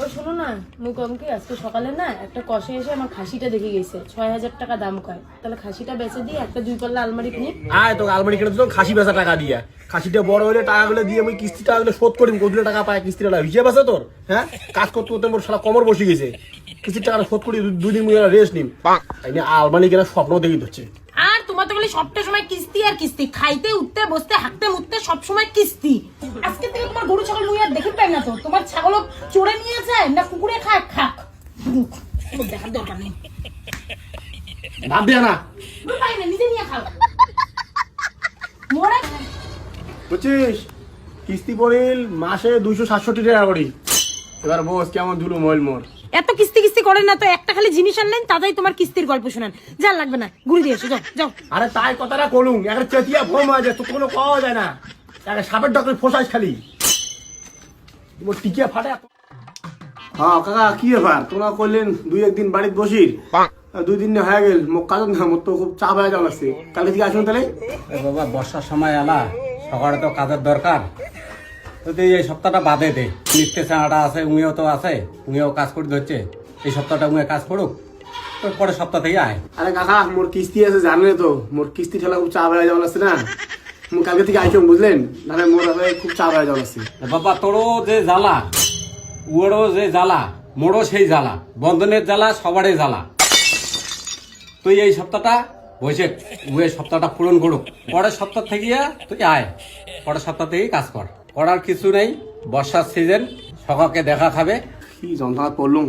ওই শোনো না, মুই কম কি আজকে সকালে না একটা কষে এসে আমার খাসিটা দেখে গেছে ৬,০০০ টাকা দাম কয়। তাহলে খাসিটা বেচে দিয়ে একটা 2 পাল্লা আলমারি কিনি। আয় তো আলমারি কিনে তো খাসি বেচা টাকা দিয়ে, খাসিটা বড় হলে টাকাগুলো দিয়ে আমি কিস্তি টাকাগুলো শোধ করি। কতগুলো টাকা পায় কিস্তিটা হিসেব আছে তোর? হ্যাঁ, কাজ করতে করতে মোর সারা কমর বসে গেছে। কিস্তির টাকা শোধ করি, 2 দিন রেস্ট নিম। তাই নিয়ে আলমারি কেনার স্বপ্ন দেখি হচ্ছে। আর তোমার তো খালি সবটা সময় কিস্তি আর কিস্তি, খাইতে উঠতে বসতে হাঁটতে মুততে সব সময় কিস্তি। আজকে থেকে তোমার গরু ছাগল মুই আর দেখতে পাই না। তো তোমার ছাগল চড়ে নিয়ে যায় না কুকুরে খাক খাক, দেখার দরকার নেই। ভাব দেয়া না পাই না, নিজে নিয়ে খাও। মোরা বুঝছিস, কিস্তি পড়িল মাসে 267 টাকা করি। এবার বস কেমন ধুলো মইল মোর। এত কিস্তি কিস্তি করেন না তো, একটা খালি জিনিস আনলেন তাতেই তোমার কিস্তির গল্প শোনান। যা লাগবে না, ঘুরে দিয়ে এসো, যাও যাও। আরে তাই কথাটা কলুম, একটা চেতিয়া ভোম হয়ে যায়, তো কোনো পাওয়া যায় না। একটা সাপের ডক্টর ফোসাইস খালি মোর টিকিয়া ফাটে। হ্যাঁ কাকা, কি ব্যাপার তোমরা করলেন 2-1 দিন বাড়িতে বসির? 2 দিন হয়ে গেল, মোর কাজ না, মোর তো খুব চাপ হয়ে যাওয়া লাগছে। কালকে থেকে আসুন তাহলে। বাবা বর্ষার সময় এলা, সকালে তো কাজের দরকার, তো তুই এই সপ্তাহটা বাদে দে। নিত্যে চাঁড়া আছে, উমিও তো আছে, উমিও কাজ করে ধরছে। এই সপ্তাহটা উমিয়ে কাজ করুক, তো পরের সপ্তাহ থেকে আয়। আরে কাকা, মোর কিস্তি আছে জানে তো, মোর কিস্তি ঠেলা খুব চাপ হয়ে যাওয়া লাগছে না। মোর কালকে থেকে আইসুন বুঝলেন, নাহলে মোর খুব চাপ হয়ে যাওয়া লাগছে। বাবা তোরও যে জ্বালা, উড়ো যে জ্বালা, মোড়ও সেই জ্বালা, বন্ধনের জ্বালা, সবারই জ্বালা। তুই এই সপ্তাহটা বসে উয়ে সপ্তাহটা পূরণ করুক, পরের সপ্তাহ থেকে তুই আয়। পরের সপ্তাহ থেকেই কাজ কর, করার কিছু নেই। বর্ষার সিজন, সকালকে দেখা খাবে। কি যন্ত্রণা করলুম।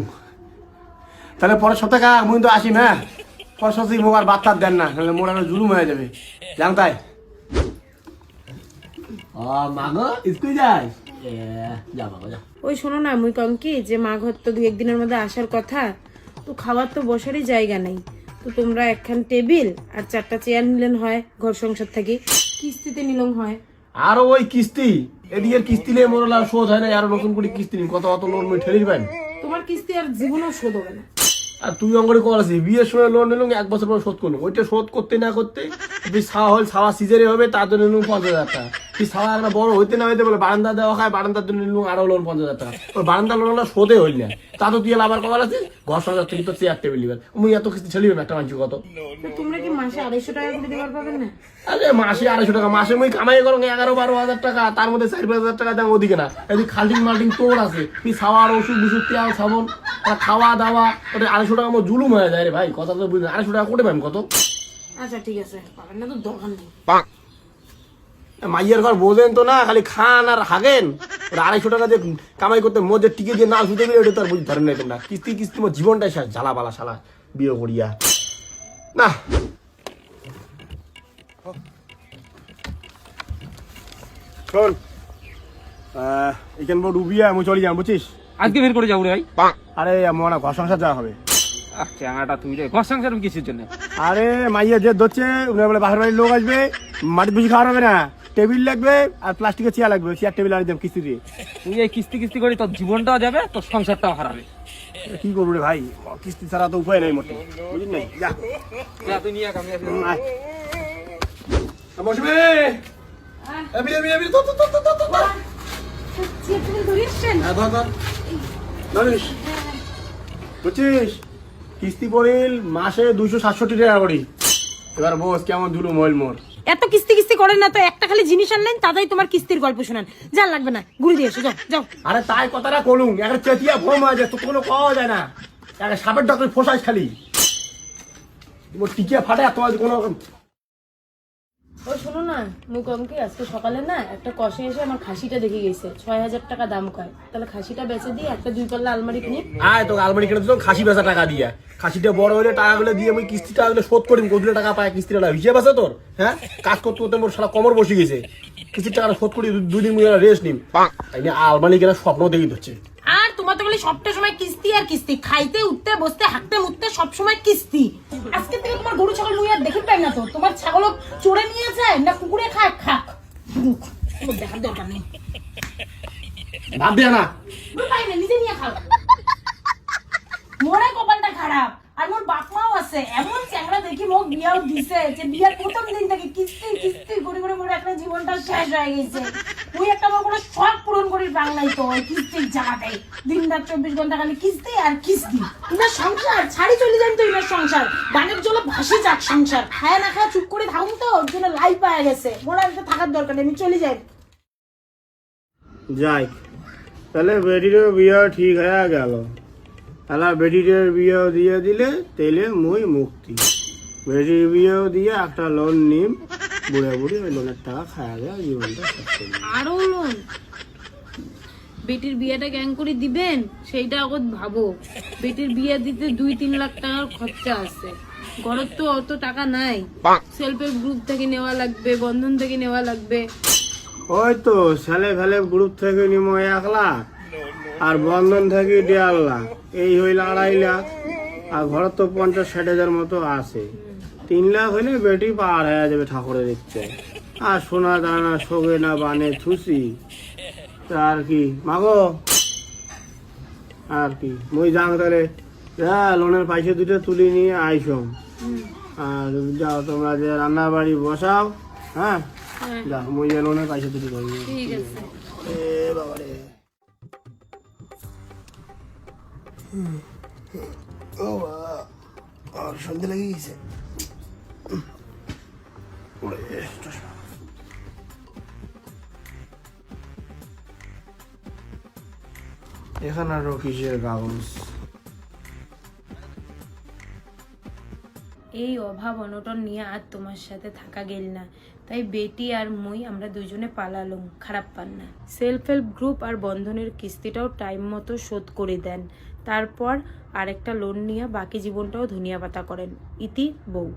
তাহলে পরের সপ্তাহে কাকা মুই তো আসিম। হ্যাঁ, পরের সপ্তাহে মোর আর বাচ্চার দেন না, নাহলে মোর আর জুলুম হয়ে যাবে। জান তাই মাগো স্কুল যাই। যা বাবা যা। ওই শোনো না, মুই কম কি যে মা ঘর তো 2-1 দিনের মধ্যে আসার কথা, তো খাবার তো বসারই জায়গা নাই। তো তোমরা একখান টেবিল আর 4টা চেয়ার নিলেন হয়, ঘর সংসার থাকি কিস্তিতে নিলং হয়। আর ওই কিস্তি এদিকে কিস্তি নিয়ে মোর লাভ শোধ হয় না, আরো নতুন করে কিস্তি নিন, কত কত লোন মুই ঠেলির পাই। তোমার কিস্তি আর জীবনেও শোধ হবে না। আর তুই অঙ্গরে করাছি, বিয়ের সময় লোন নিলুম, 1 বছর পর শোধ করলুম। ওইটা শোধ করতে না করতে তুই ছাওয়া হল, ছাওয়া সিজারে হবে, তার জন্য নিলুম 50,000 টাকা। তুই ছাওয়া একটা বড় হইতে না হইতে বলে বারান্দা দেওয়া খায়, বারান্দার জন্য নিলুম আরো লোন 50,000 টাকা। ওই বারান্দা লোন শোধে হইল না, তা তো তুই আবার কবার আছে ঘর সংসার থেকে তো চেয়ার টেবিল নিবেন। মুই এত কিস্তি ছেলিবেন একটা মানুষ কত? তো তোমরা কি মাসে 250 টাকা করে দেওয়ার পাবেন না? আরে মাসে 250 টাকা, মাসে মুই কামাই করো 11-12 হাজার টাকা, তার মধ্যে 4-5 হাজার টাকা দাম ওদিকে না। এদিকে খাল্টিং মাল্টিং তোর আছে, তুই খাওয়ার ওষুধ বিশুদ্ধ তেল সাবন খাওয়া দাওয়া, ওটা 250 টাকা আমার জুলুম হয়ে যায় রে ভাই। কথা তো বুঝলি, 250 টাকা কোটে পাবেন কত? আচ্ছা ঠিক আছে, পাবেন না তো দরকার নেই। মাইয়ের ঘর বোঝেন তো না, খালি খান আর হাগেন। 250 টাকা দিয়ে কামাই করতে মধ্যে টিকে দিয়ে না শুতে গেলে ওটা তো আর বুঝতে ধরেন না না। কিস্তি কিস্তি আমার জীবনটাই শেষ, জ্বালা বালা শালা বিয়ে করিয়া না। শোন, এখান পর ডুবিয়া আমি চলে যাম, বুঝছিস? আজকে বের করে যাবো রে ভাই। আরে মনে ঘর সংসার যাওয়া হবে। চাঙাটা তুই রে, ঘর সংসার কিসের জন্য? আরে মাইয়া যে ধরছে, বলে বাহির বাড়ির লোক আসবে, মাটি বেশি খাওয়া হবে না, টেবিল লাগবে আর প্লাস্টিকের চেয়ার লাগবে, চেয়ার টেবিল আর কিস্তি দিয়ে। তুই এই কিস্তি কিস্তি করে তোর জীবনটাও যাবে, তোর সংসারটাও হারাবে। কি করবো রে ভাই, কিস্তি ছাড়া তো উপায় নাই মোটে, বুঝলি নাই? যা যা তুই নিয়ে আয়, আমি আসি। বসবে এবি এবি এবি তো তো তো তো তো বুঝছিস, কিস্তি পড়িল মাসে 267 টাকা করি। এবার বস কেমন ধুলো মইল মোর। এত কিস্তি কিস্তি করেন না তো, একটা খালি জিনিস আনলেন তাতেই তোমার কিস্তির গল্প শোনান। যা লাগবে না, ঘুরে দিয়ে এসো, যাও যাও। আরে তাই কথাটা কলুম, একটা চেতিয়া ভোম হয়ে যায়, তো কোনো পাওয়া যায় না। একটা সাপের ডক্টর ফোসাইস খালি মোর টিকিয়া ফাটে, আর তোমার কোনো। ওই শোনো না, মুই কম কি আজকে সকালে না একটা কষে এসে আমার খাসিটা দেখে গেছে ৬,০০০ টাকা দাম কয়। তাহলে খাসিটা বেচে দিয়ে একটা 2 পাল্লা আলমারি কিনি। আয় তো আলমারি কিনে তো খাসি বেচা টাকা দিয়ে, খাসিটা বড় হলে টাকাগুলো দিয়ে আমি কিস্তি টাকাগুলো শোধ করি। কতগুলো টাকা পায় কিস্তির হিসেব আছে তোর? হ্যাঁ, কাজ করতে করতে মোর সারা কমর বসে গেছে। কিস্তির টাকা শোধ করি, 2 দিন রেস্ট নিম। তাই নিয়ে আলমারি কেনার স্বপ্ন দেখি হচ্ছে। আর তোমার তো খালি সবটা সময় কিস্তি আর কিস্তি, খাইতে উঠতে বসতে হাঁটতে মুততে সব সময় কিস্তি। আজকে থেকে তোমার গরু ছাগল মুই আর দেখতে পাই না। তো তোমার ছাগল চড়ে নিয়ে যায় না কুকুরে খাক খাক, দেখার দরকার নেই। ভাব দেয়া না পাই না, নিজে নিয়ে খাও। মোরে কপালটা খারাপ, আর মোর বাপ মাও আছে এমন চ্যাংড়া দেখি মোক বিয়াও দিছে যে বিয়ার প্রথম দিন থেকে কিস্তি কিস্তি করে করে মোর একটা জীবনটা শেষ হয়ে গেছে। তুই একটা আমার কোনো শখ পূরণ করিস বাংলাই তো ওই কিস্তির জায়গাটাই। দিন রাত 24 ঘন্টা খালি কিস্তি আর কিস্তি। ইনার সংসার ছাড়ি চলে যান তো, ইনার সংসার গানের জলে ভাসি যাক সংসার। খায় না খায় চুপ করে থাকুন তো, ওর জন্য লাইফ পাওয়া গেছে। মোরা একটা থাকার দরকার নেই, আমি চলে যাই। যাই তাহলে বেটিরও বিয়ে ঠিক হয়ে গেল। তাহলে বেটির বিয়েও দিয়ে দিলে তেলে মুই মুক্তি। বেটির বিয়েও দিয়ে একটা লোন নিম, বুড়ে বুড়ি ওই লোনের টাকা খাওয়া যায়, জীবনটা শেষ করে দিই। আরো লোন? বেটির বিয়েটা গ্যাং করে দিবেন সেইটা আগত ভাবো। বেটির বিয়ে দিতে 2-3 লাখ টাকার খরচা আছে, ঘরের তো অত টাকা নাই। সেলফ হেল্প গ্রুপ থেকে নেওয়া লাগবে, বন্ধন থেকে নেওয়া লাগবে। ওই তো সেলে ফেলে গ্রুপ থেকে নিম 1 লাখ, আর বন্ধন থেকে 1.5 লাখ, এই হইল 2.5 লাখ। আর ঘরের তো 50-60 হাজার মতো আছে। 3 লাখ হইলে বেটি পার হয়ে যাবে ঠাকুরের ইচ্ছে। আর সোনা দানা শোবে না বানে থুসি, তা আর কি মাগো, আর কি মুই যাং তাহলে। লোনের পয়সা দুটো তুলি নিয়ে আইসো, আর যাও তোমরা যে রান্না বাড়ি বসাও। হ্যাঁ যাও, মুই যে লোনের পয়সা দুটো ধরি। ঠিক আছে। এ বাবা রে, ও বাবা, আর সন্ধে লেগে গেছে। এখানে আরো কিসের কাগজ? এই অভাব অনটন নিয়ে আর তোমার সাথে থাকা গেল না, তাই বেটি আর মুই আমরা দুজনে পালালুম। খারাপ পান না। সেলফ হেল্প গ্রুপ আর বন্ধনের কিস্তিটাও টাইম মতো শোধ করে দেন, তারপর আরেকটা লোন নিয়ে বাকি জীবনটাও ধনিয়া পাতা করেন। ইতি বউ।